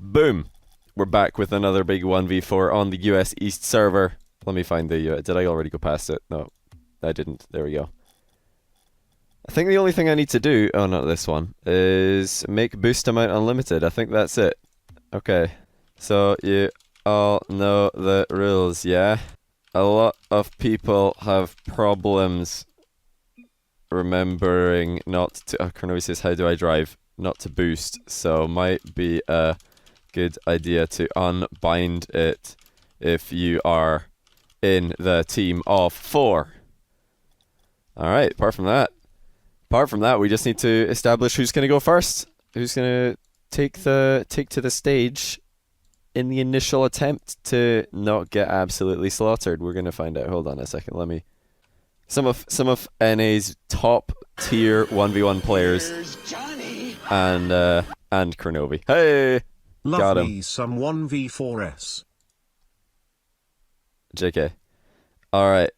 Boom! We're back with another big 1v4 on the US East server. Let me find the... did I already go past it? No, I didn't. There we go. I think the only thing I need to do... Oh, not this one. Is make boost amount unlimited. I think that's it. Okay. So, you all know the rules, yeah? A lot of people have problems remembering not to... Oh, Kronovi says, how do I drive? Not to boost. So, might be a good idea to unbind it if you are in the team of 4. Alright, apart from that, we just need to establish who's going to go first. Who's going to take to the stage in the initial attempt to not get absolutely slaughtered. We're going to find out. Hold on a second. Let me... Some of NA's top tier 1v1 players and Kronovi. Hey! Got him. Love me some 1v4s. JK. Alright.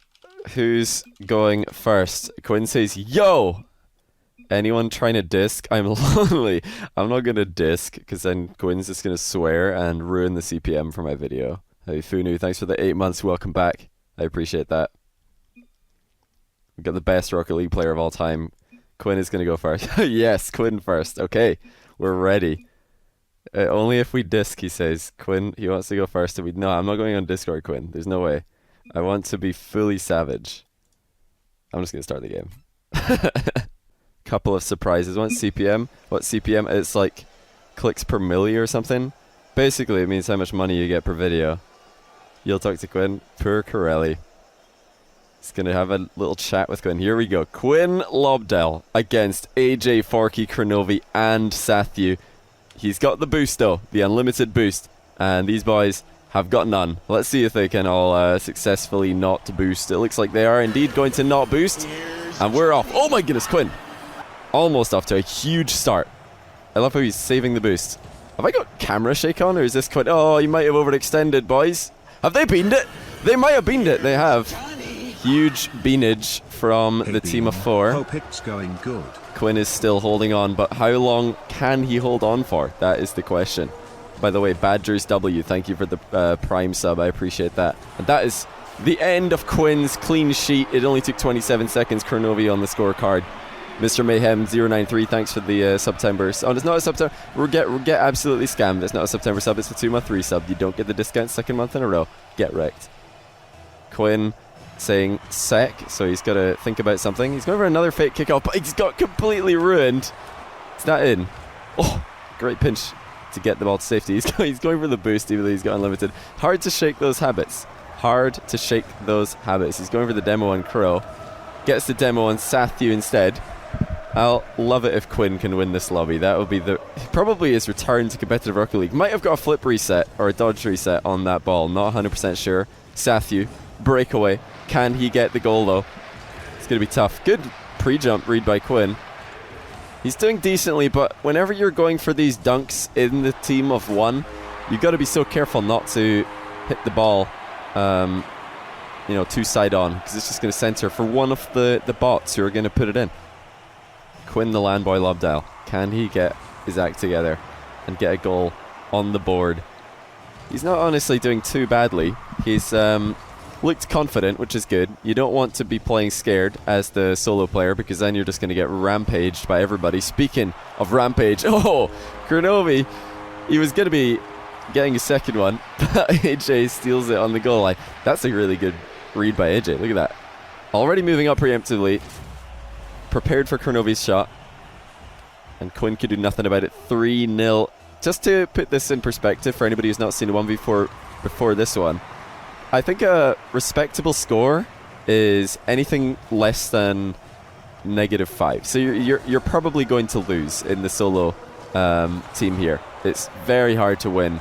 Who's going first? Quinn says, yo! Anyone trying to disc? I'm lonely. I'm not going to disc, because then Quinn's just going to swear and ruin the CPM for my video. Hey, Funu, thanks for the 8 months. Welcome back. I appreciate that. We've got the best Rocket League player of all time. Quinn is going to go first. Yes, Quinn first. Okay, we're ready. Only if we disc, he says. Quinn, he wants to go first. No, I'm not going on Discord, Quinn. There's no way. I want to be fully savage. I'm just going to start the game. Couple of surprises. What's CPM? What's CPM? It's like clicks per milli or something. Basically, it means how much money you get per video. You'll talk to Quinn. Poor Corelli. He's going to have a little chat with Quinn. Here we go. Quinn Lobdell against AyyJayy, Forky, Kronovi, and Satthew. He's got the boost though, the unlimited boost, and these boys have got none. Let's see if they can all successfully not boost. It looks like they are indeed going to not boost, and we're off. Oh my goodness, Quinn! Almost off to a huge start. I love how he's saving the boost. Have I got camera shake on, or is this Quinn? Oh, you might have overextended, boys. Have they beamed it? They might have beamed it. They have. Huge beanage from the team of 4. Hope it's going good. Quinn is still holding on, but how long can he hold on for? That is the question. By the way, Badgers W, thank you for the Prime sub. I appreciate that. And that is the end of Quinn's clean sheet. It only took 27 seconds. Kronovi on the scorecard. Mr. Mayhem 093, thanks for the September. Oh, it's not a September. We'll get absolutely scammed. It's not a September sub. It's a 2-month resub. You don't get the discount second month in a row. Get wrecked. Quinn saying sec, so he's got to think about something. He's going for another fake kickoff, but he's got completely ruined. Is that in? Oh, great pinch to get the ball to safety. He's going for the boost, even though he's got unlimited. Hard to shake those habits. Hard to shake those habits. He's going for the demo on Crow. Gets the demo on Satthew instead. I'll love it if Quinn can win this lobby. That would be probably his return to competitive Rocket League. Might have got a flip reset or a dodge reset on that ball. Not 100% sure. Satthew, breakaway. Can he get the goal though? It's going to be tough. Good pre-jump read by Quinn. He's doing decently, but whenever you're going for these dunks in the team of 1, you've got to be so careful not to hit the ball, too side on, because it's just going to center for one of the bots who are going to put it in. Quinn the Landboy Lobdell. Can he get his act together and get a goal on the board? He's not honestly doing too badly. He's looked confident, which is good. You don't want to be playing scared as the solo player, because then you're just going to get rampaged by everybody. Speaking of rampage, oh, Kronovi, he was going to be getting a second one, but AyyJayy steals it on the goal line. That's a really good read by AyyJayy. Look at that. Already moving up preemptively. Prepared for Kronovi's shot. And Quinn could do nothing about it. 3-0. Just to put this in perspective for anybody who's not seen a 1v4 before this one, I think a respectable score is anything less than -5. So you're probably going to lose in the solo team here. It's very hard to win.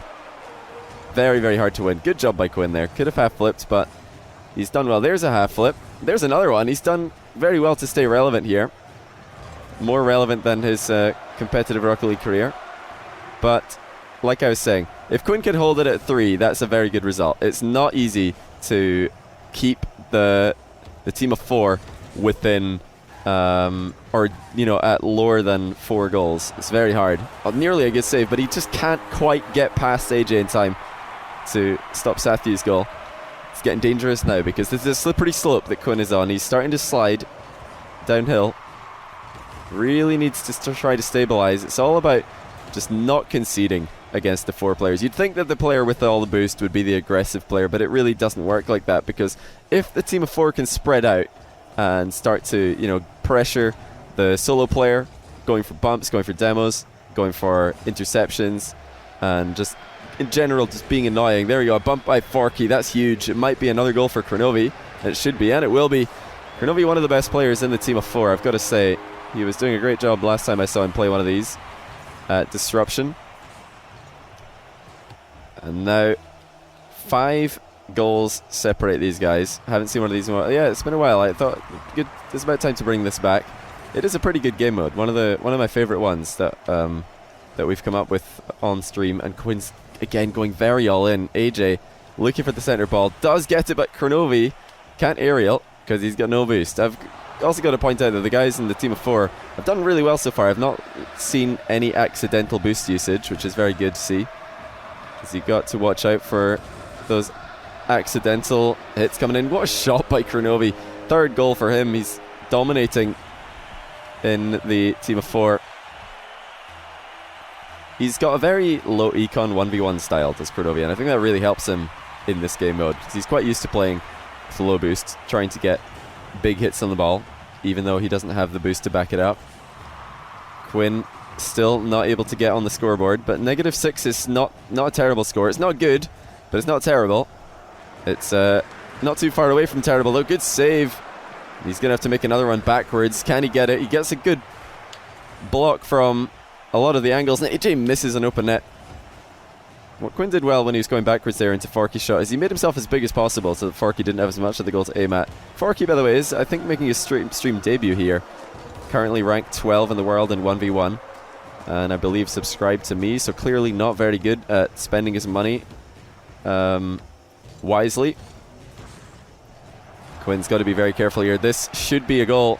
Very, very hard to win. Good job by Quinn there. Could have half flipped, but he's done well. There's a half flip. There's another one. He's done very well to stay relevant here. More relevant than his competitive Rocket League career. But like I was saying, if Quinn can hold it at 3, that's a very good result. It's not easy to keep the team of 4 within or, you know, at lower than 4 goals. It's very hard. Nearly a good save, but he just can't quite get past AyyJayy in time to stop Sathew's goal. It's getting dangerous now because there's a slippery slope that Quinn is on. He's starting to slide downhill. Really needs to try to stabilize. It's all about just not conceding against the 4 players. You'd think that the player with all the boost would be the aggressive player, but it really doesn't work like that, because if the team of 4 can spread out and start to, you know, pressure the solo player, going for bumps, going for demos, going for interceptions, and just in general just being annoying. There you go, a bump by Forky, that's huge. It might be another goal for Kronovi, and it should be, and it will be. Kronovi, one of the best players in the team of 4, I've got to say. He was doing a great job last time I saw him play one of these at Disruption. And now 5 goals separate these guys. Haven't seen one of these in a while. Yeah, it's been a while. I thought good. It's about time to bring this back. It is a pretty good game mode. One of my favorite ones that we've come up with on stream. And Quinn's again going very all in. AyyJayy looking for the center ball, does get it, but Kronovi can't aerial because he's got no boost. I've also got to point out that the guys in the team of 4 have done really well so far. I've not seen any accidental boost usage, which is very good to see, because you've got to watch out for those accidental hits coming in. What a shot by Kronovi. 3rd goal for him. He's dominating in the team of 4. He's got a very low econ 1v1 style, does Kronovi, and I think that really helps him in this game mode, because he's quite used to playing with low boost, trying to get big hits on the ball, even though he doesn't have the boost to back it up. Quinn still not able to get on the scoreboard, but -6 is not a terrible score. It's not good, but it's not terrible. It's not too far away from terrible though. Good save. He's gonna have to make another run backwards. Can he get it? He gets a good block from a lot of the angles, and AyyJayy misses an open net. What Quinn did well when he was going backwards there into Forky's shot is he made himself as big as possible so that Forky didn't have as much of the goal to aim at. Forky, by the way, is, I think, making his stream debut here. Currently ranked 12 in the world in 1v1. And I believe subscribed to me, so clearly not very good at spending his money wisely. Quinn's got to be very careful here. This should be a goal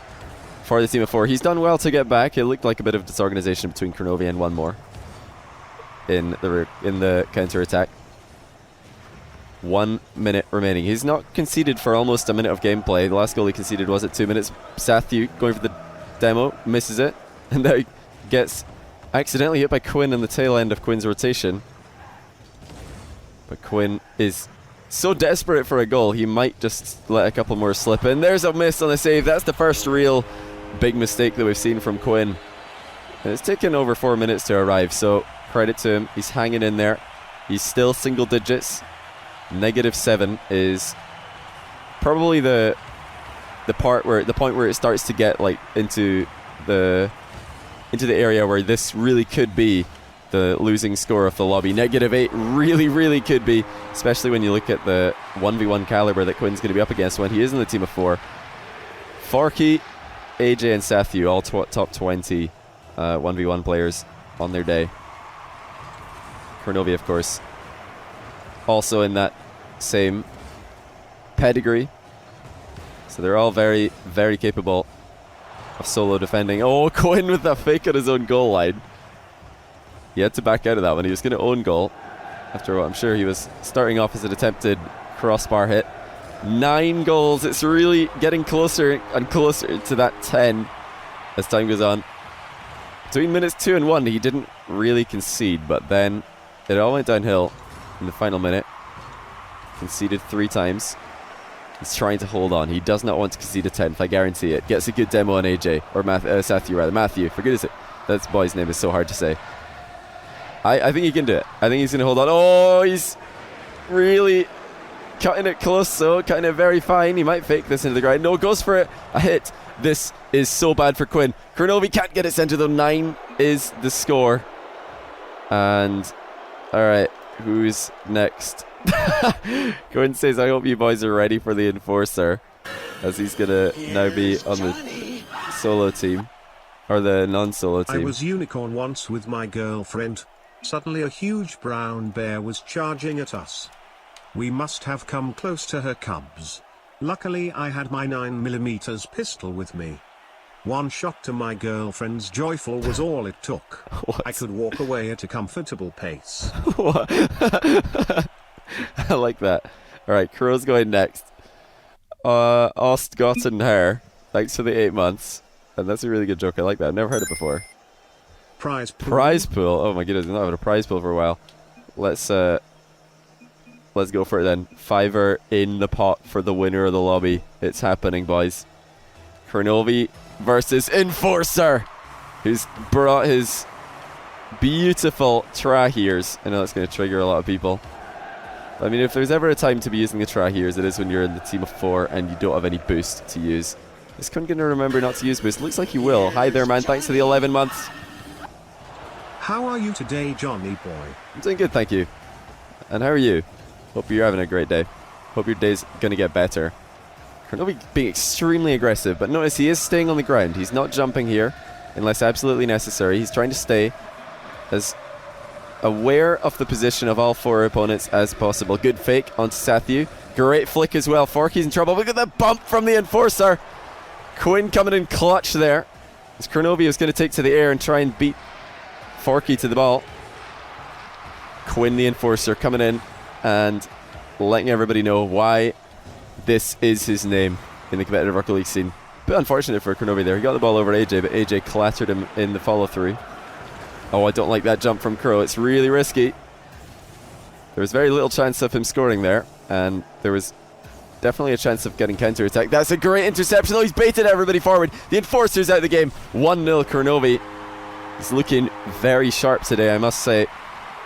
for the team of 4. He's done well to get back. It looked like a bit of disorganization between Kronovi and one more in the counter-attack. 1 minute remaining. He's not conceded for almost a minute of gameplay. The last goal he conceded was at 2 minutes. Satthew going for the demo, misses it, and now he gets accidentally hit by Quinn in the tail end of Quinn's rotation. But Quinn is so desperate for a goal, he might just let a couple more slip in. There's a miss on the save. That's the first real big mistake that we've seen from Quinn. And it's taken over 4 minutes to arrive, so credit to him. He's hanging in there. He's still single digits. -7 is probably the point where it starts to get like into the area where this really could be the losing score of the lobby. -8 really could be, especially when you look at the 1v1 caliber that Quinn's going to be up against when he is in the team of 4. Forky, AyyJayy and Satthew, all top 20 1v1 players on their day. Kronovi, of course, also in that same pedigree. So they're all very, very capable of solo defending. Oh, Quinn with that fake at his own goal line. He had to back out of that one. He was going to own goal after what I'm sure he was starting off as an attempted crossbar hit. 9 goals. It's really getting closer and closer to that 10 as time goes on. Between minutes 2 and 1, he didn't really concede, but then it all went downhill in the final minute. Conceded 3 times. He's trying to hold on. He does not want to concede a 10th, I guarantee it. Gets a good demo on AyyJayy, or Satthew rather. Matthew, for goodness sake. That boy's name is so hard to say. I think he can do it. I think he's going to hold on. Oh, he's really cutting it close, so kind of very fine. He might fake this into the ground. No, goes for it. A hit. This is so bad for Quinn. Kronovi can't get it centered though. 9 is the score. And, alright, who's next? Quinn says, I hope you boys are ready for the enforcer, as he's going to now be on the solo team. Or the non-solo team. I was unicorn once with my girlfriend. Suddenly a huge brown bear was charging at us. We must have come close to her cubs. Luckily I had my 9mm pistol with me. One shot to my girlfriend's joyful was all it took. What? I could walk away at a comfortable pace. What? I like that. Alright, Crow's going next. Ostgotten her. Thanks for the 8 months. And that's a really good joke. I like that. I've never heard it before. Prize pool. Prize pool. Oh my goodness, I've not having a prize pool for a while. Let's go for it then. $5 in the pot for the winner of the lobby. It's happening, boys. Kronovi versus Enforcer, who's brought his beautiful Trahears. I know that's going to trigger a lot of people. I mean, if there's ever a time to be using the Trahears, it is when you're in the team of 4 and you don't have any boost to use. Is Quinn going to remember not to use boost? Looks like he will. Hi there, man. Thanks for the 11 months. How are you today, Johnny boy? I'm doing good, thank you. And how are you? Hope you're having a great day. Hope your day's going to get better. Kronovi being extremely aggressive, but notice he is staying on the ground. He's not jumping here unless absolutely necessary. He's trying to stay as aware of the position of all 4 opponents as possible. Good fake onto Satthew. Great flick as well. Forky's in trouble. Look at the bump from the Enforcer. Quinn coming in clutch there. As Kronovi was going to take to the air and try and beat Forky to the ball. Quinn, the Enforcer, coming in and letting everybody know why this is his name in the competitive Rocket League scene. Bit unfortunate for Kronovi there. He got the ball over AyyJayy, but AyyJayy clattered him in the follow-through. Oh, I don't like that jump from Crow. It's really risky. There was very little chance of him scoring there, and there was definitely a chance of getting counter-attack. That's a great interception, though. He's baited everybody forward. The Enforcer's out of the game. 1-0 Kronovi. He's looking very sharp today, I must say.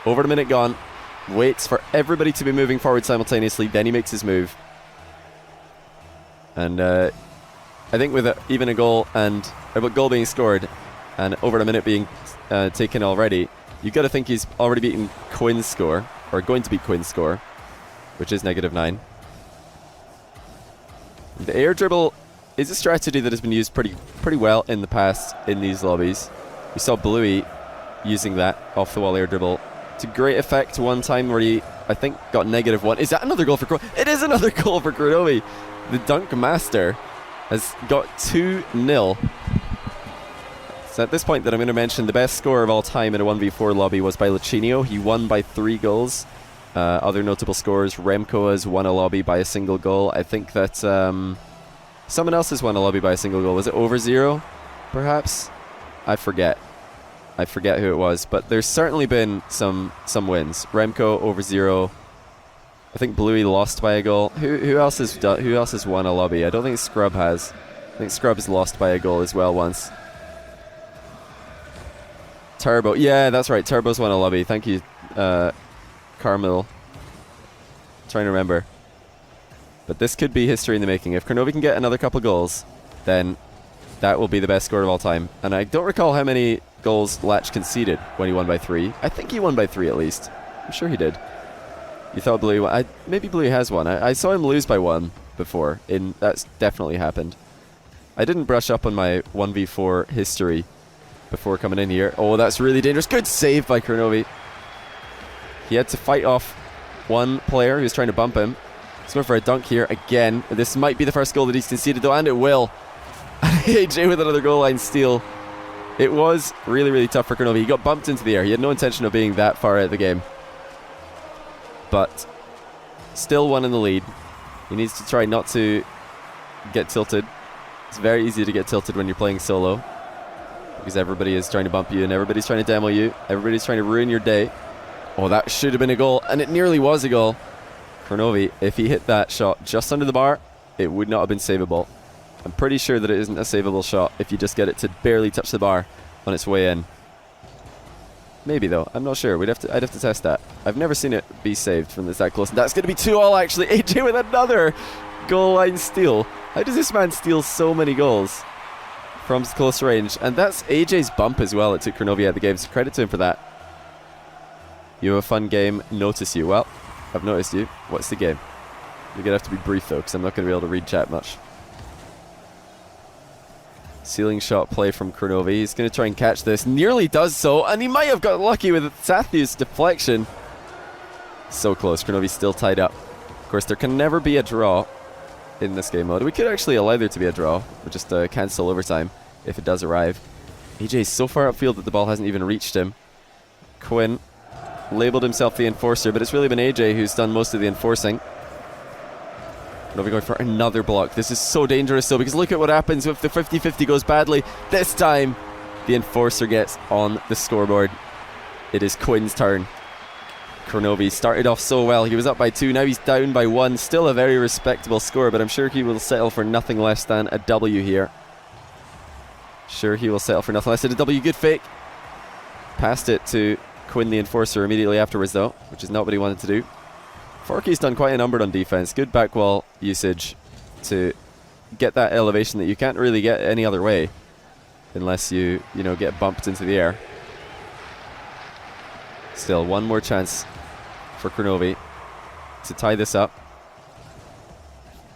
Over the minute gone. Waits for everybody to be moving forward simultaneously, then he makes his move. And I think with even a goal and a goal being scored and over a minute being taken already, you've got to think he's already beaten Quinn's score, or going to beat Quinn's score, which is -9. The air dribble is a strategy that has been used pretty well in the past in these lobbies. We saw Bluey using that off the wall air dribble to great effect one time where he, I think, got -1. Is that another goal for Kronovi? It is another goal for Kronovi. The dunk master has got 2-0. So at this point that I'm going to mention, the best score of all time in a 1v4 lobby was by Lucinio. He won by 3 goals. Other notable scores, Remco has won a lobby by a single goal. I think that someone else has won a lobby by a single goal. Was it over 0, perhaps? I forget who it was, but there's certainly been some wins. Remco over 0. I think Bluey lost by a goal. Who else has won a lobby? I don't think Scrub has. I think Scrub has lost by a goal as well once. Turbo, yeah, that's right. Turbo's won a lobby. Thank you, Carmel. Trying to remember, but this could be history in the making. If Kronovi can get another couple goals, then that will be the best score of all time. And I don't recall how many goals Latch conceded when he won by 3. I think he won by 3 at least. I'm sure he did. You thought Bluey won? Maybe Bluey has won. I saw him lose by 1 before. That's definitely happened. I didn't brush up on my 1v4 history before coming in here. Oh, that's really dangerous. Good save by Kronovi. He had to fight off one player who was trying to bump him. He's going for a dunk here again. This might be the first goal that he's conceded, though, and it will. AyyJayy with another goal line steal. It was really, really tough for Kronovi. He got bumped into the air. He had no intention of being that far out of the game. But still one in the lead. He needs to try not to get tilted. It's very easy to get tilted when you're playing solo, because everybody is trying to bump you and everybody's trying to demo you. Everybody's trying to ruin your day. Oh, that should have been a goal, and it nearly was a goal. Kronovi, if he hit that shot just under the bar, it would not have been savable. I'm pretty sure that it isn't a savable shot if you just get it to barely touch the bar on its way in. Maybe though, I'm not sure. I'd have to test that. I've never seen it be saved from this that close. And that's going to be 2-2 actually. AyyJayy with another goal line steal. How does this man steal so many goals from close range? And that's AyyJay's bump as well. It took Kronovi out of the game, so credit to him for that. You have a fun game. Notice you. Well, I've noticed you. What's the game? You're going to have to be brief though, because I'm not going to be able to read chat much. Ceiling shot play from Kronovi. He's going to try and catch this. Nearly does so, and he might have got lucky with Sathew's deflection. So close. Kronovi's still tied up. Of course, there can never be a draw in this game mode. We could actually allow there to be a draw. We'll just cancel overtime. if it does arrive. AyyJay's so far upfield that the ball hasn't even reached him. Quinn labelled himself the enforcer, but it's really been AyyJayy who's done most of the enforcing. Kronovi going for another block. This is so dangerous though, because look at what happens if the 50-50 goes badly. This time, the enforcer gets on the scoreboard. It is Quinn's turn. Kronovi started off so well. He was up by 2, now he's down by 1. Still a very respectable score, but I'm sure he will settle for nothing less than a W here. Sure, he will settle for nothing less than a W. Good fake. Passed it to Quinn the enforcer immediately afterwards though, which is not what he wanted to do. Forky's done quite a number on defense. Good back wall usage to get that elevation that you can't really get any other way unless you get bumped into the air. Still, one more chance for Kronovi to tie this up.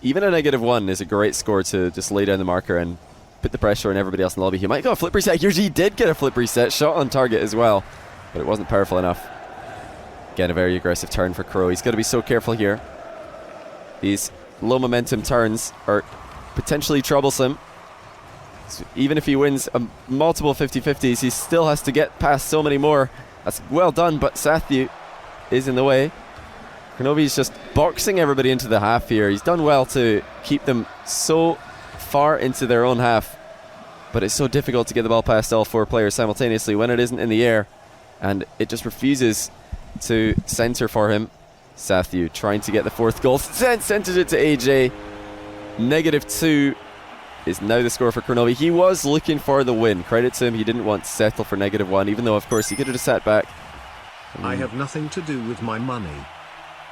Even a -1 is a great score to just lay down the marker and put the pressure on everybody else in the lobby. He might go a flip reset. He did get a flip reset. Shot on target as well, but it wasn't powerful enough. Again, a very aggressive turn for Crow. He's got to be so careful here. These low momentum turns are potentially troublesome. So even if he wins multiple 50-50s, he still has to get past so many more. That's well done, but Satthew is in the way. Kronovi's just boxing everybody into the half here. He's done well to keep them so far into their own half, but it's so difficult to get the ball past all 4 players simultaneously when it isn't in the air, and it just refuses to center for him. Satthew trying to get the 4th goal, centered it to AyyJayy. -2 is now the score for Kronovi. He was looking for the win. Credit to him, he didn't want to settle for -1, even though of course he could have just sat back. I have nothing to do with my money.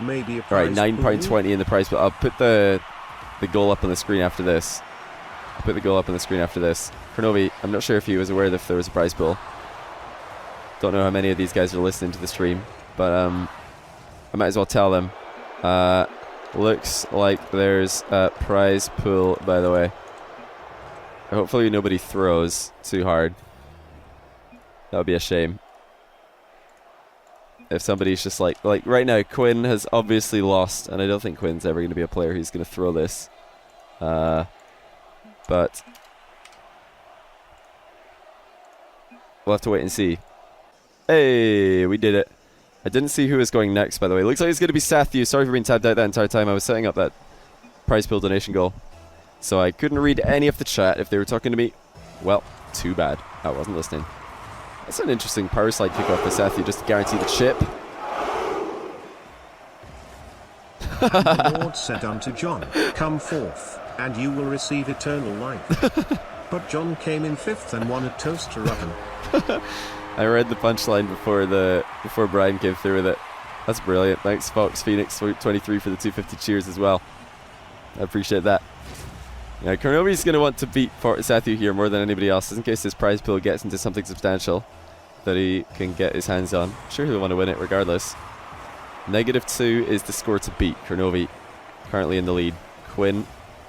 Maybe a prize. Alright, £9.20 in the prize, but I'll put the goal up on the screen after this. Kronovi, I'm not sure if he was aware that if there was a prize pool. Don't know how many of these guys are listening to the stream, but I might as well tell them. Looks like there's a prize pool, by the way. Hopefully nobody throws too hard. That would be a shame. If somebody's just like right now, Quinn has obviously lost, and I don't think Quinn's ever going to be a player who's going to throw this. But we'll have to wait and see. Hey, we did it. I didn't see who was going next, by the way. Looks like it's going to be Satthew. Sorry for being tabbed out that entire time. I was setting up that prize pool donation goal, so I couldn't read any of the chat if they were talking to me. Well, too bad. I wasn't listening. That's an interesting power slide kickoff for Satthew, just to guarantee the chip. The Lord said unto John, come forth, and you will receive eternal life. But John came in 5th and won a toaster oven. I read the punchline before Brian came through with it. That's brilliant. Thanks, Fox Phoenix 23 for the 250 cheers as well. I appreciate that. Now, Kronovi's going to want to beat Satthew here more than anybody else, just in case this prize pool gets into something substantial that he can get his hands on. I'm sure he'll want to win it regardless. -2 is the score to beat. Kronovi currently in the lead. Quinn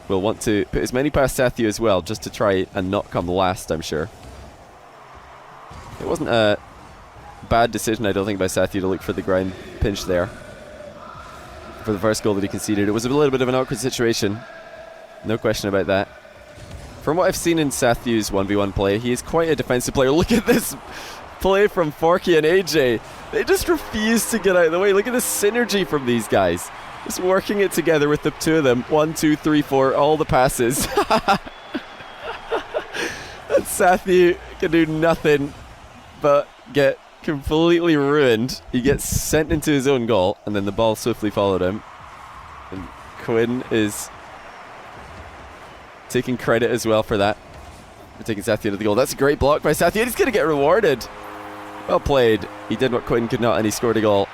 will want to put as many past Satthew as well, just to try and not come last, I'm sure. It wasn't a bad decision, I don't think, by Satthew to look for the ground pinch there for the first goal that he conceded. It was a little bit of an awkward situation, no question about that. From what I've seen in Sathew's 1v1 play, he is quite a defensive player. Look at this play from Forky and AyyJayy. They just refuse to get out of the way. Look at the synergy from these guys. Just working it together with the 2 of them. 1, 2, 3, 4, all the passes. And Satthew can do nothing but get completely ruined. He gets sent into his own goal, and then the ball swiftly followed him. And Quinn is taking credit as well for that. For taking Satthew to the goal. That's a great block by Satthew. He's going to get rewarded. Well played. He did what Quinn could not, and he scored a goal.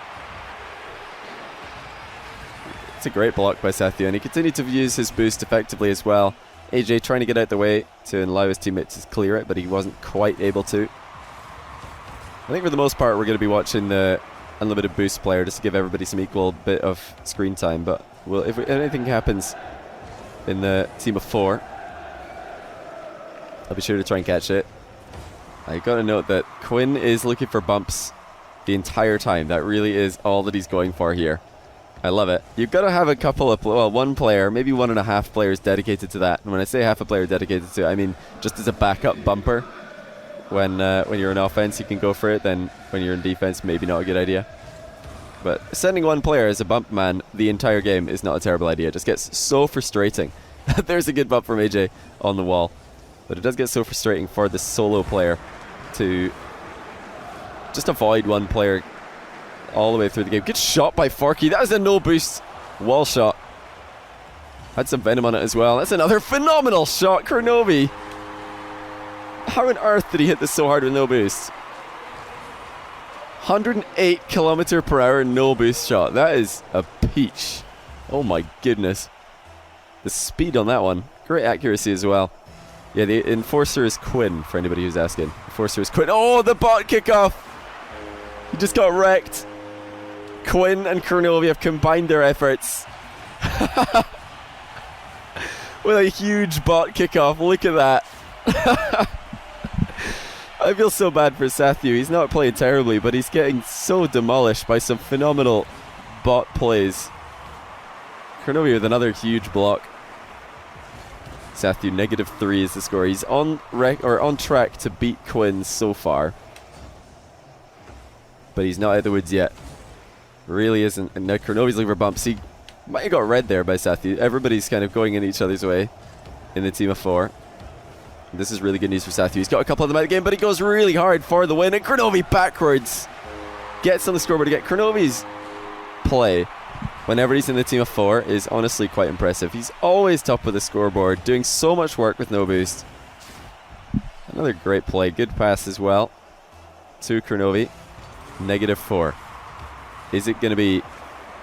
It's a great block by Satthew, and he continued to use his boost effectively as well. AyyJayy trying to get out the way to allow his teammates to clear it, but he wasn't quite able to. I think for the most part we're going to be watching the unlimited boost player just to give everybody some equal bit of screen time, but if anything happens in the team of 4, I'll be sure to try and catch it. I got to note that Quinn is looking for bumps the entire time. That really is all that he's going for here. I love it. You've got to have a couple of, well, one player, maybe 1.5 players dedicated to that. And when I say half a player dedicated to it, I mean just as a backup bumper. When you're in offense, you can go for it. Then when you're in defense, maybe not a good idea. But sending one player as a bump man the entire game is not a terrible idea. It just gets so frustrating. There's a good bump from AyyJayy on the wall. But it does get so frustrating for the solo player to just avoid one player all the way through the game. Good shot by Forky. That was a no boost wall shot. Had some venom on it as well. That's another phenomenal shot. Kronovi. How on earth did he hit this so hard with no boost? 108 km/h no boost shot. That is a peach. Oh my goodness. The speed on that one. Great accuracy as well. Yeah, the enforcer is Quinn, for anybody who's asking. Enforcer is Quinn. Oh, the bot kickoff! He just got wrecked. Quinn and Kronovi have combined their efforts. With a huge bot kickoff. Look at that. I feel so bad for Satthew. He's not playing terribly, but he's getting so demolished by some phenomenal bot plays. Kronovi with another huge block. Satthew -3 is the score. He's on track to beat Quinn so far, but he's not out of the woods yet. Really isn't. And now Kronovi's looking for bumps. He might have got red there by Satthew. Everybody's kind of going in each other's way in the team of 4. This is really good news for Satthew. He's got a couple of them out of the game, but he goes really hard for the win. And Kronovi backwards gets on the scoreboard to get Kronovi's play. Whenever he's in the team of 4 is honestly quite impressive. He's always top of the scoreboard, doing so much work with no boost. Another great play. Good pass as well to Kronovi. -4. Is it going to be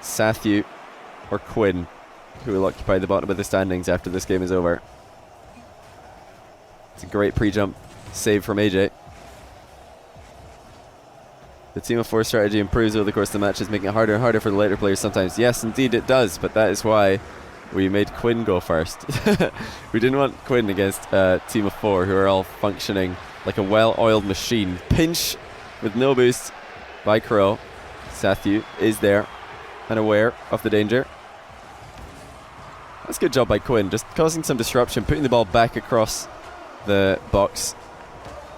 Satthew or Quinn who will occupy the bottom of the standings after this game is over? It's a great pre-jump save from AyyJayy. The team of 4 strategy improves over the course of the matches, making it harder and harder for the later players sometimes. Yes, indeed it does, but that is why we made Quinn go first. We didn't want Quinn against a team of 4 who are all functioning like a well-oiled machine. Pinch with no boost by Kro. Satthew is there and aware of the danger. That's a good job by Quinn, just causing some disruption, putting the ball back across the box,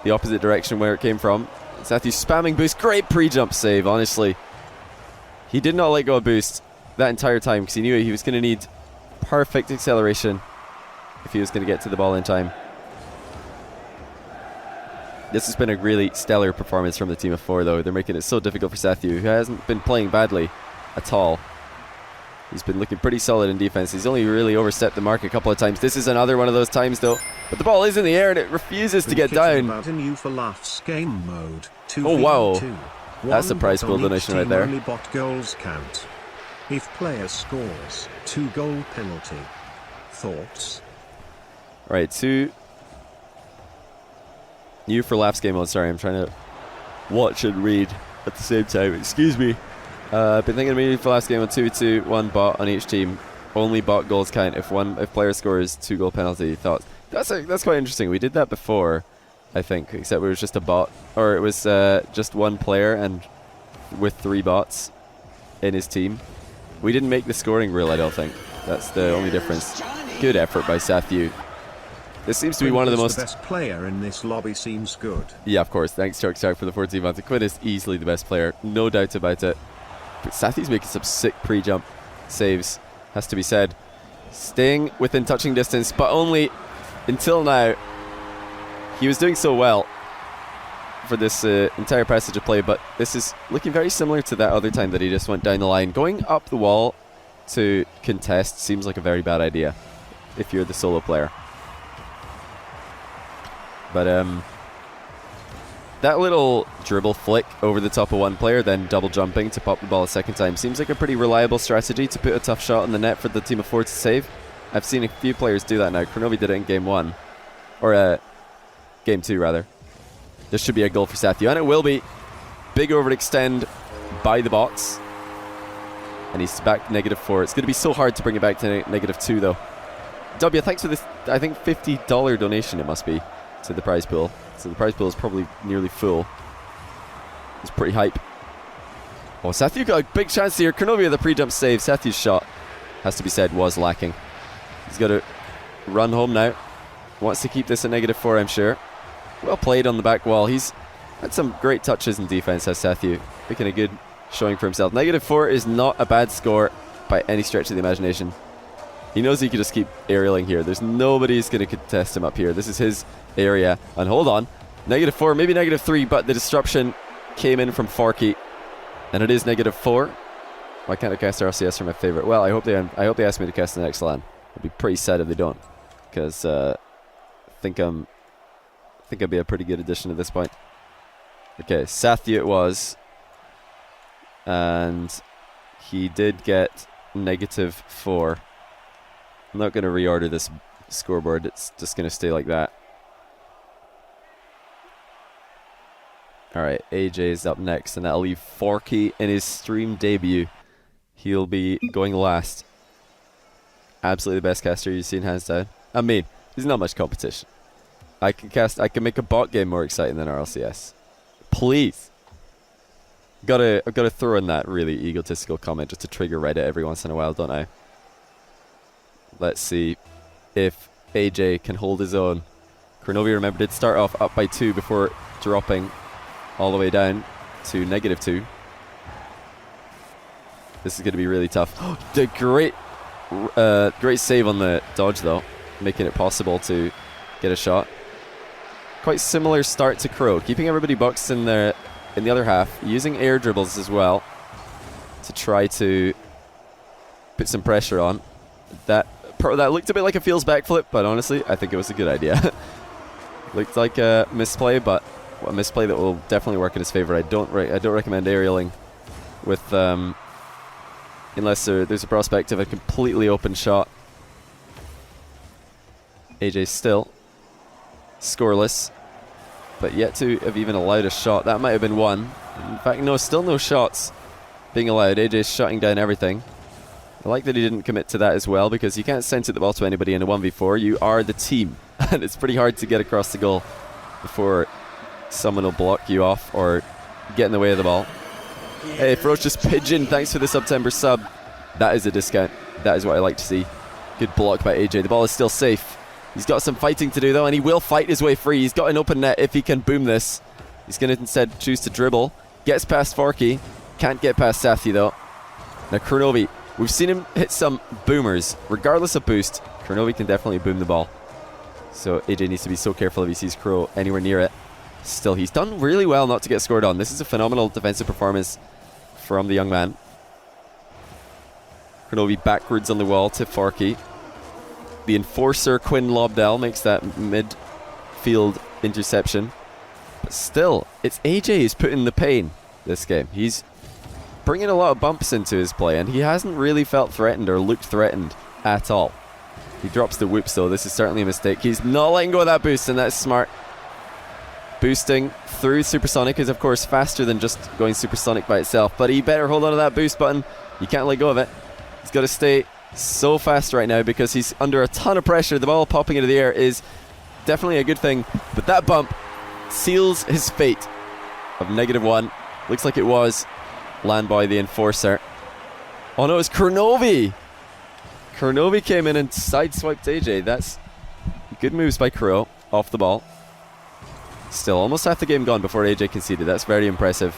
the opposite direction where it came from. Satthew spamming boost. Great pre-jump save, honestly. He did not let go of boost that entire time because he knew he was going to need perfect acceleration if he was going to get to the ball in time. This has been a really stellar performance from the team of 4, though. They're making it so difficult for Satthew, who hasn't been playing badly at all. He's been looking pretty solid in defense. He's only really overstepped the mark a couple of times. This is another one of those times, though. But the ball is in the air and it refuses to get down. About a new for laughs game mode. Oh wow, that's a prize pool donation right there. Only bot goals count. If player scores, 2 goal penalty. Thoughts? Right, 2 new for laughs game mode. Sorry, I'm trying to watch and read at the same time. Excuse me. I've been thinking of new for laughs game on 2-2, 1 bot on each team. Only bot goals count if player scores 2 goal penalty. Thoughts? That's quite interesting. We did that before, I think, except it was just a bot, or it was just 1 player and with 3 bots in his team. We didn't make the scoring rule, I don't think. That's the only difference. Good effort by Satthew. This seems to be one of the most... The best player in this lobby seems good. Yeah, of course. Thanks, Chuck for the 14 months. Quinn is easily the best player, no doubt about it. But Sathew's making some sick pre-jump saves, has to be said. Staying within touching distance, but only until now. He was doing so well for this entire passage of play, but this is looking very similar to that other time that he just went down the line. Going up the wall to contest seems like a very bad idea if you're the solo player. But that little dribble flick over the top of 1 player, then double jumping to pop the ball a second time, seems like a pretty reliable strategy to put a tough shot in the net for the team of 4 to save. I've seen a few players do that now. Kronovi did it in game 1. Or game 2, rather. This should be a goal for Satthew, and it will be. Big overextend by the bots. And he's back -4. It's going to be so hard to bring it back to -2, though. W, thanks for this, I think, $50 donation it must be to the prize pool. So the prize pool is probably nearly full. It's pretty hype. Oh, Satthew got a big chance here. Kronovi with a pre-jump save. Sathew's shot, has to be said, was lacking. He's got to run home now. Wants to keep this at -4, I'm sure. Well played on the back wall. He's had some great touches in defense, has Satthew. Making a good showing for himself. -4 is not a bad score by any stretch of the imagination. He knows he could just keep aerialing here. There's nobody who's going to contest him up here. This is his area. And hold on. -4, maybe -3, but the disruption came in from Forky. And it is -4. Why can't I cast RCS for my favorite? Well, I hope they ask me to cast the next LAN. I'd be pretty sad if they don't. Because I think I'd be a pretty good addition at this point. Okay, Satthew it was. And he did get -4. I'm not going to reorder this scoreboard. It's just going to stay like that. Alright, AyyJayy is up next, and that'll leave Forky in his stream debut. He'll be going last. Absolutely the best caster you've seen, hands down. I mean, there's not much competition. I can make a bot game more exciting than RLCS. Please. I've gotta throw in that really egotistical comment just to trigger Reddit every once in a while, don't I? Let's see if AyyJayy can hold his own. Kronovi, remember, did start off up by 2 before dropping all the way down to -2. This is going to be really tough. The great save on the dodge, though, making it possible to get a shot. Quite similar start to Crow, keeping everybody boxed in the other half, using air dribbles as well to try to put some pressure on. That looked a bit like a feels backflip, but honestly, I think it was a good idea. Looked like a misplay, but a misplay that will definitely work in his favor. I don't recommend aerialing with unless there's a prospect of a completely open shot. AyyJayy still scoreless, but yet to have even allowed a shot. That might have been one. In fact, no, still no shots being allowed. AyyJay's shutting down everything. I like that he didn't commit to that as well, because you can't send the ball to anybody in a 1v4. You are the team, and it's pretty hard to get across the goal before someone will block you off or get in the way of the ball. Hey, Ferocious Pigeon, thanks for the September sub. That is a discount. That is what I like to see. Good block by AyyJayy. The ball is still safe. He's got some fighting to do, though, and he will fight his way free. He's got an open net if he can boom this. He's going to instead choose to dribble. Gets past Forky. Can't get past Satthew, though. Now, Kronovi. We've seen him hit some boomers. Regardless of boost, Kronovi can definitely boom the ball. So AyyJayy needs to be so careful if he sees Crow anywhere near it. Still, he's done really well not to get scored on. This is a phenomenal defensive performance from the young man. Kronovi backwards on the wall to Forky. The enforcer Quinn Lobdell makes that midfield interception. But still, it's AyyJayy who's put in the pain this game. He's bringing a lot of bumps into his play, and he hasn't really felt threatened or looked threatened at all. He drops the whoops, though. This is certainly a mistake. He's not letting go of that boost, and that's smart. Boosting through Supersonic is, of course, faster than just going Supersonic by itself, but he better hold on to that boost button. You can't let go of it. He's got to stay so fast right now because he's under a ton of pressure. The ball popping into the air is definitely a good thing, but that bump seals his fate of -1. Looks like it was land by the enforcer. Oh no, it's Kronovi! Kronovi came in and sideswiped AyyJayy. That's good moves by Crow off the ball. Still, almost half the game gone before AyyJayy conceded. That's very impressive.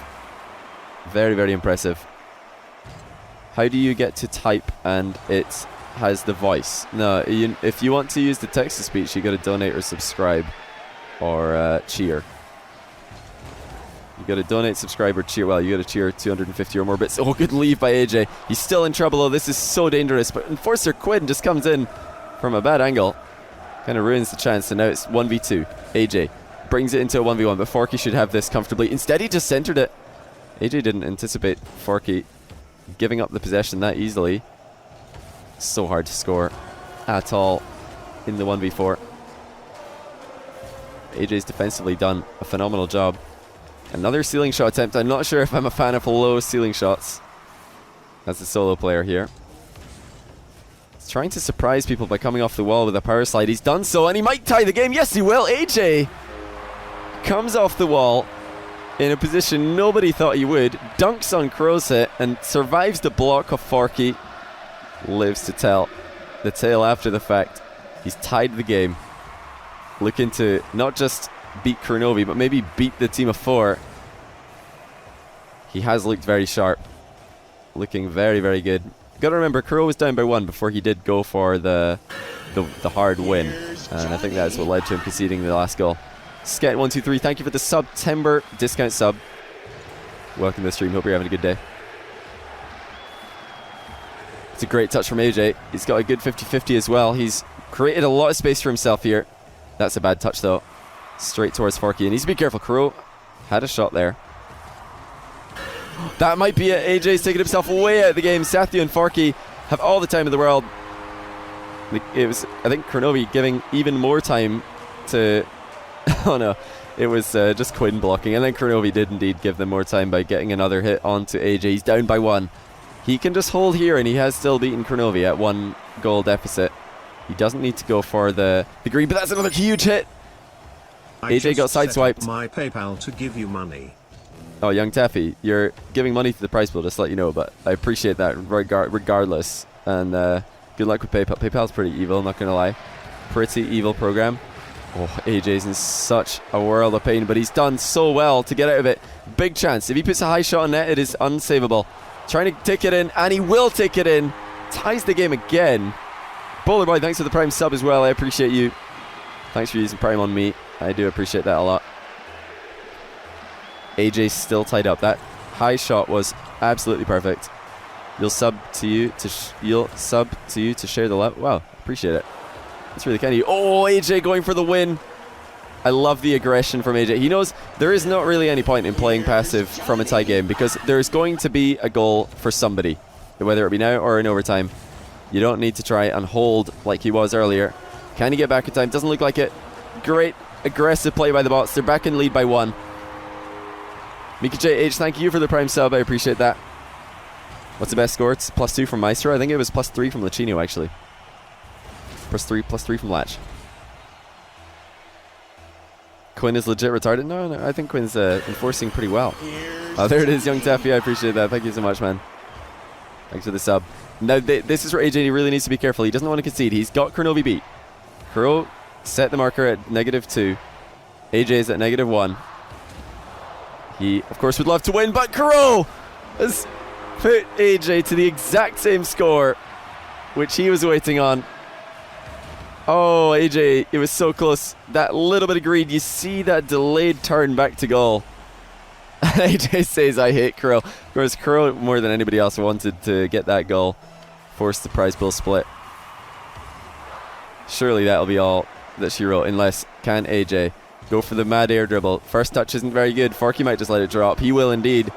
Very, very impressive. How do you get to type and it has the voice? No, if you want to use the text-to-speech, you got to donate or subscribe or cheer. You got to donate, subscribe, or cheer. Well, you got to cheer 250 or more bits. Oh, good leave by AyyJayy. He's still in trouble, though. This is so dangerous. But Enforcer Quinn just comes in from a bad angle. Kind of ruins the chance. And now it's 1v2. AyyJayy brings it into a 1v1. But Forky should have this comfortably. Instead, he just centered it. AyyJayy didn't anticipate Forky giving up the possession that easily. So hard to score at all in the 1v4. AyyJay's defensively done a phenomenal job. Another ceiling shot attempt. I'm not sure if I'm a fan of low ceiling shots as a solo player here. He's trying to surprise people by coming off the wall with a power slide. He's done so, and he might tie the game. Yes, he will. AyyJayy comes off the wall in a position nobody thought he would. Dunks on Crow's hit and survives the block of Forky. Lives to tell the tale after the fact. He's tied the game. Looking to not just beat Kronovi, but maybe beat the team of 4. He has looked very sharp. Looking very, very good. Got to remember, Crow was down by 1 before he did go for the hard win. And I think that's what led to him conceding the last goal. Sket123, thank you for the September discount sub. Welcome to the stream. Hope you're having a good day. It's a great touch from AyyJayy. He's got a good 50-50 as well. He's created a lot of space for himself here. That's a bad touch though. Straight towards Forky. And he needs to be careful. Crow had a shot there. That might be it. AyyJayy's taking himself way out of the game. Satthew and Forky have all the time in the world. It was, I think, Kronovi giving even more time to... oh no. It was just Quinn blocking. And then Kronovi did indeed give them more time by getting another hit onto AyyJayy. He's down by 1. He can just hold here, and he has still beaten Kronovi at 1 goal deficit. He doesn't need to go for the green, but that's another huge hit. AyyJayy got sideswiped. My PayPal to give you money. Oh, young Taffy, you're giving money to the prize pool, just to let you know, but I appreciate that regardless. And good luck with PayPal. PayPal's pretty evil, not going to lie. Pretty evil program. Oh, AyyJayy's in such a world of pain, but he's done so well to get out of it. Big chance. If he puts a high shot on net, it is unsavable. Trying to take it in, and he will take it in. Ties the game again. Bowler Boy, thanks for the Prime sub as well. I appreciate you. Thanks for using Prime on me. I do appreciate that a lot. AyyJayy's still tied up. That high shot was absolutely perfect. You'll sub to you to share the love. Wow, appreciate it. That's really kind of you. Oh, AyyJayy going for the win. I love the aggression from AyyJayy. He knows there is not really any point in playing passive from a tie game because there's going to be a goal for somebody, whether it be now or in overtime. You don't need to try and hold like he was earlier. Can he get back in time? Doesn't look like it. Great aggressive play by the bots. They're back in lead by 1. Mika JH, thank you for the Prime sub. I appreciate that. What's the best score? It's +2 from Maestro. I think it was +3 from Lachino actually. +3 from Latch. Quinn is legit retarded? No, I think Quinn's enforcing pretty well. Oh, there it is, young Taffy. I appreciate that. Thank you so much, man. Thanks for the sub. Now, this is where AyyJayy really needs to be careful. He doesn't want to concede. He's got Kronovi beat. Kuro set the marker at -2. AyyJay's at -1. He, of course, would love to win, but Kuro has put AyyJayy to the exact same score, which he was waiting on. Oh, AyyJayy, it was so close. That little bit of greed. You see that delayed turn back to goal. AyyJayy says, I hate Kuro. Of course, Kuro, more than anybody else, wanted to get that goal. Force the prize pool split. Surely that'll be all that she wrote, unless can AyyJayy go for the mad air dribble. First touch isn't very good. Forky might just let it drop. He will indeed.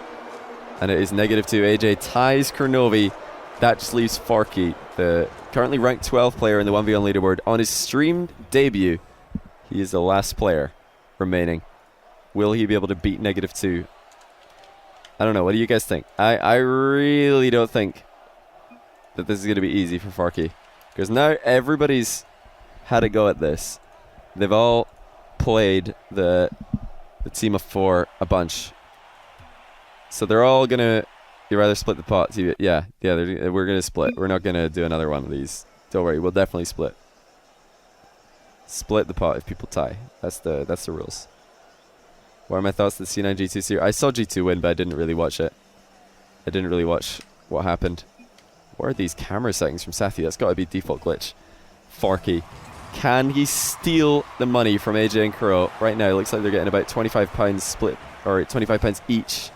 And it is -2. AyyJayy ties Kronovi. That just leaves Forky, the currently ranked 12 player in the 1v1 leaderboard. On his streamed debut, he is the last player remaining. Will he be able to beat -2? I don't know. What do you guys think? I really don't think that this is going to be easy for Forky. Because now everybody's had a go at this. They've all played the team of 4 a bunch. So they're all going to... You rather split the pot? Yeah, we're going to split. We're not going to do another one of these. Don't worry, we'll definitely split. Split the pot if people tie. That's the rules. What are my thoughts on the C9 G2 series? I saw G2 win, but I didn't really watch it. I didn't really watch what happened. What are these camera settings from Satthew? That's got to be default glitch. Forky. Can he steal the money from AyyJayy and Kuro? Right now, it looks like they're getting about £25 split, or £25 each.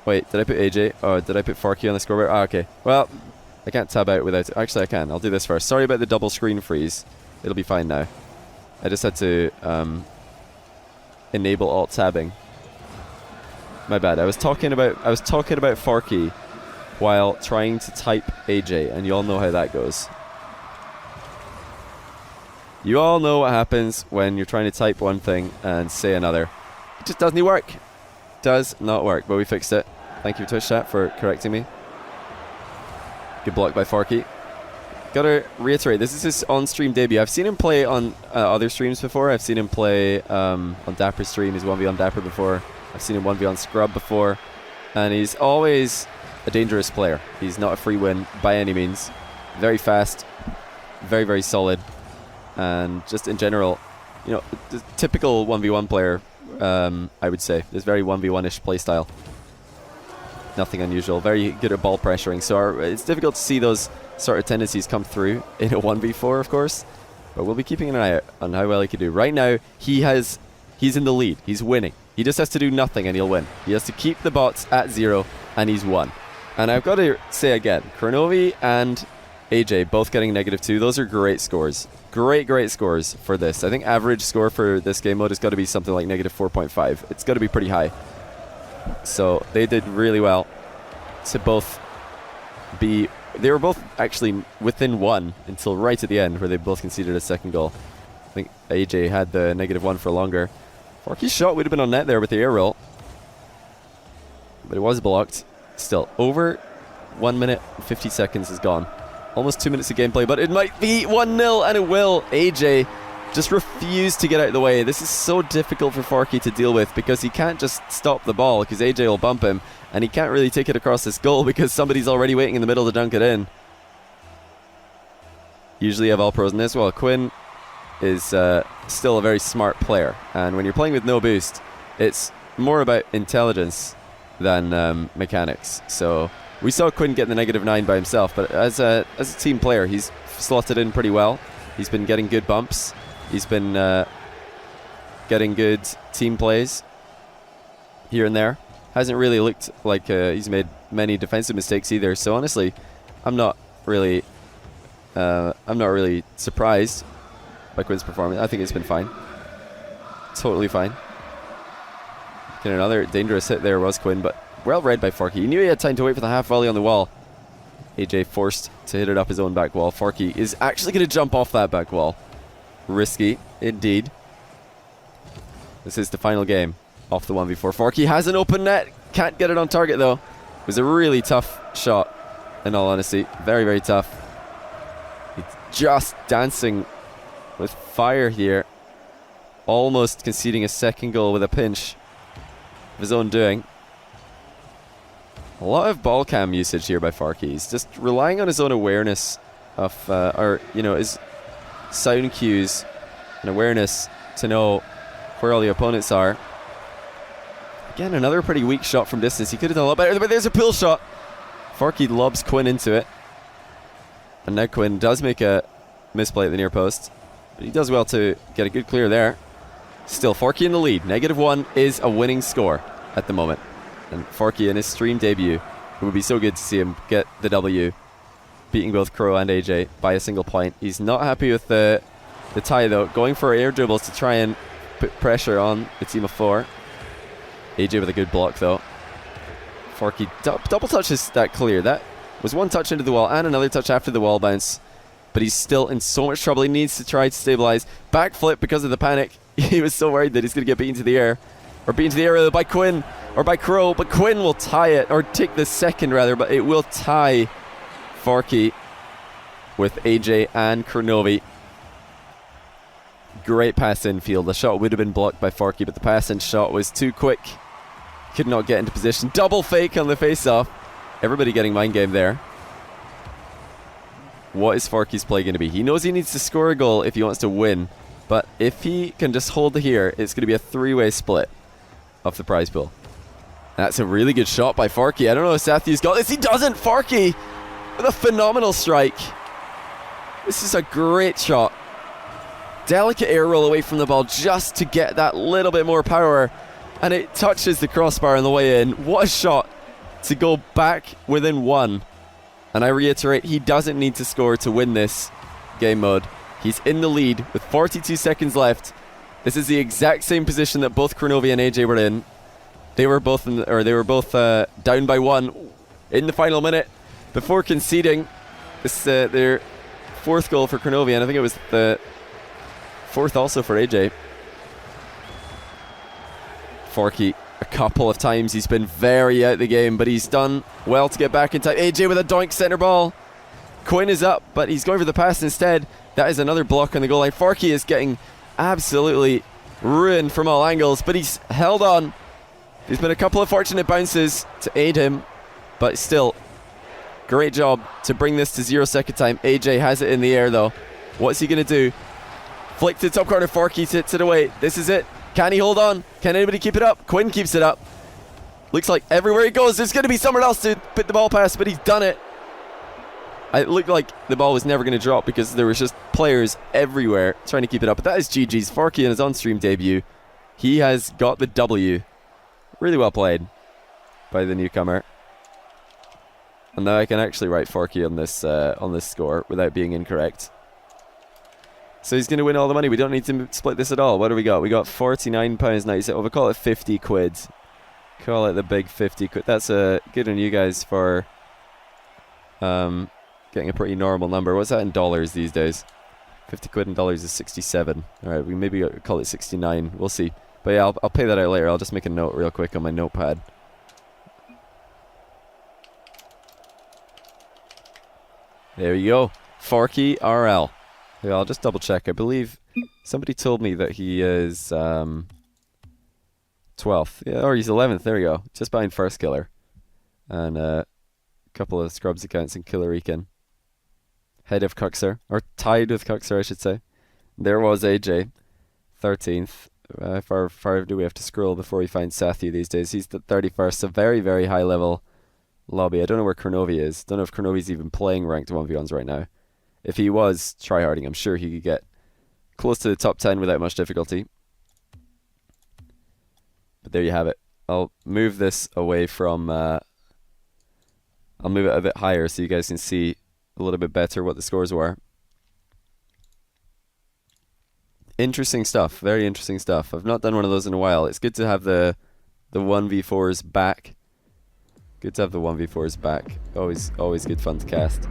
Wait, did I put AyyJayy? Oh, did I put Forky on the scoreboard? Ah, okay. Well, I can't tab out without it. Actually, I can. I'll do this first. Sorry about the double screen freeze. It'll be fine now. I just had to enable alt tabbing. My bad. I was talking about Forky while trying to type AyyJayy, and you all know how that goes. You all know what happens when you're trying to type one thing and say another. It just doesn't work. Does not work, but we fixed it. Thank you, Twitch chat, for correcting me. Good block by Forky. Gotta reiterate, this is his on-stream debut. I've seen him play on other streams before. I've seen him play on Dapper's stream. He's 1v on Dapper before. I've seen him 1v on scrub before, and he's always a dangerous player. He's not a free win by any means. Very fast, very, very solid, and just in general, you know, the typical 1v1 player, I would say. This very 1v1-ish playstyle. Nothing unusual. Very good at ball pressuring. So it's difficult to see those sort of tendencies come through in a 1v4, of course. But we'll be keeping an eye out on how well he can do. Right now, he's in the lead. He's winning. He just has to do nothing and he'll win. He has to keep the bots at 0 and he's won. And I've got to say again, Kronovi and AyyJayy both getting -2. Those are great scores. Great scores for this. I think average score for this game mode has got to be something like -4.5. It's got to be pretty high. So they did really well to both be... They were both actually within 1 until right at the end where they both conceded a second goal. I think AyyJayy had the -1 for longer. Forky's shot would have been on net there with the air roll. But it was blocked. Still, over 1 minute and 50 seconds is gone. Almost 2 minutes of gameplay, but it might be 1-0, and it will. AyyJayy just refused to get out of the way. This is so difficult for Forky to deal with because he can't just stop the ball because AyyJayy will bump him, and he can't really take it across this goal because somebody's already waiting in the middle to dunk it in. Usually you have all pros in this. Well, Quinn is still a very smart player, and when you're playing with no boost, it's more about intelligence than mechanics. So we saw Quinn get the -9 by himself, but as a team player, he's slotted in pretty well. He's been getting good bumps. He's been getting good team plays here and there. Hasn't really looked like he's made many defensive mistakes either. So honestly, I'm not really surprised by Quinn's performance. I think it's been fine. Totally fine. Getting another dangerous hit there was Quinn, but well read by Forky. He knew he had time to wait for the half volley on the wall. AyyJayy forced to hit it up his own back wall. Forky is actually going to jump off that back wall. Risky, indeed. This is the final game off the 1v4. Forky has an open net. Can't get it on target, though. It was a really tough shot, in all honesty. Very, very tough. He's just dancing with fire here. Almost conceding a second goal with a pinch of his own doing. A lot of ball cam usage here by Forky. He's just relying on his own awareness of, his sound cues and awareness to know where all the opponents are. Again, another pretty weak shot from distance. He could have done a lot better, but there's a pull shot. Forky lobs Quinn into it. And now Quinn does make a misplay at the near post, but he does well to get a good clear there. Still, Forky in the lead. -1 is a winning score at the moment. And Forky in his stream debut, it would be so good to see him get the W, beating both Kro and AyyJayy by a single point. He's not happy with the tie, though, going for air dribbles to try and put pressure on the team of 4. AyyJayy with a good block, though. Forky double touches that clear. That was one touch into the wall and another touch after the wall bounce. But he's still in so much trouble. He needs to try to stabilize. Backflip because of the panic. He was so worried that he's going to get beaten to the air. Or beaten to the air by Quinn. Or by Kro. But Quinn will tie it. Or take the second, rather. But it will tie Forky with AyyJayy and Kronovi. Great pass infield. The shot would have been blocked by Forky, but the pass in shot was too quick. Could not get into position. Double fake on the face-off. Everybody getting mind game there. What is Forky's play going to be? He knows he needs to score a goal if he wants to win, but if he can just hold here, it's going to be a three-way split of the prize pool. That's a really good shot by Forky. I don't know if Sathew's got this. He doesn't. Forky with a phenomenal strike. This is a great shot. Delicate air roll away from the ball just to get that little bit more power, and it touches the crossbar on the way in. What a shot to go back within 1. And I reiterate, he doesn't need to score to win this game mode. He's in the lead with 42 seconds left. This is the exact same position that both Kronovi and AyyJayy were in. They were both down by 1 in the final minute before conceding this their 4th goal for Kronovi, and I think it was the 4th also for AyyJayy. Forky, a couple of times he's been very out of the game, but he's done well to get back in time. AyyJayy with a doink center ball. Quinn is up, but he's going for the pass instead. That is another block on the goal line. Forky is getting absolutely ruined from all angles, but he's held on. There's been a couple of fortunate bounces to aid him, but still, great job to bring this to 0 second time. AyyJayy has it in the air though. What's he going to do? Flick to the top corner, Forky hits it away. This is it. Can he hold on? Can anybody keep it up? Quinn keeps it up. Looks like everywhere he goes, there's going to be someone else to put the ball past, but he's done it. It looked like the ball was never going to drop because there was just players everywhere trying to keep it up. But that is GG's. Forky in his on-stream debut. He has got the W. Really well played by the newcomer. And now I can actually write Forky on this score without being incorrect. So he's going to win all the money. We don't need to split this at all. What do we got? We got £49.97. Well, we'll call it 50 quid. Call it the big 50 quid. That's good on you guys for getting a pretty normal number. What's that in dollars these days? 50 quid in dollars is 67. Alright, we maybe call it 69. We'll see. But yeah, I'll pay that out later. I'll just make a note real quick on my notepad. There you go. Forky RL. Yeah, I'll just double check. I believe somebody told me that he is 12th. Yeah, or he's 11th. There we go. Just behind First Killer. And a couple of Scrubs accounts in Killerican. Head of Cuxer. Or tied with Cuxer, I should say. There was AyyJayy. 13th. How far do we have to scroll before we find Satthew these days? He's the 31st. A very, very high level lobby. I don't know where Kronovi is. Don't know if Kronovi's even playing ranked 1v1s right now. If he was tryharding, I'm sure he could get close to the top 10 without much difficulty. But there you have it. I'll move this away from... I'll move it a bit higher so you guys can see a little bit better what the scores were. Interesting stuff. Very interesting stuff. I've not done one of those in a while. It's good to have the 1v4s back. Good to have the 1v4s back. Always good fun to cast.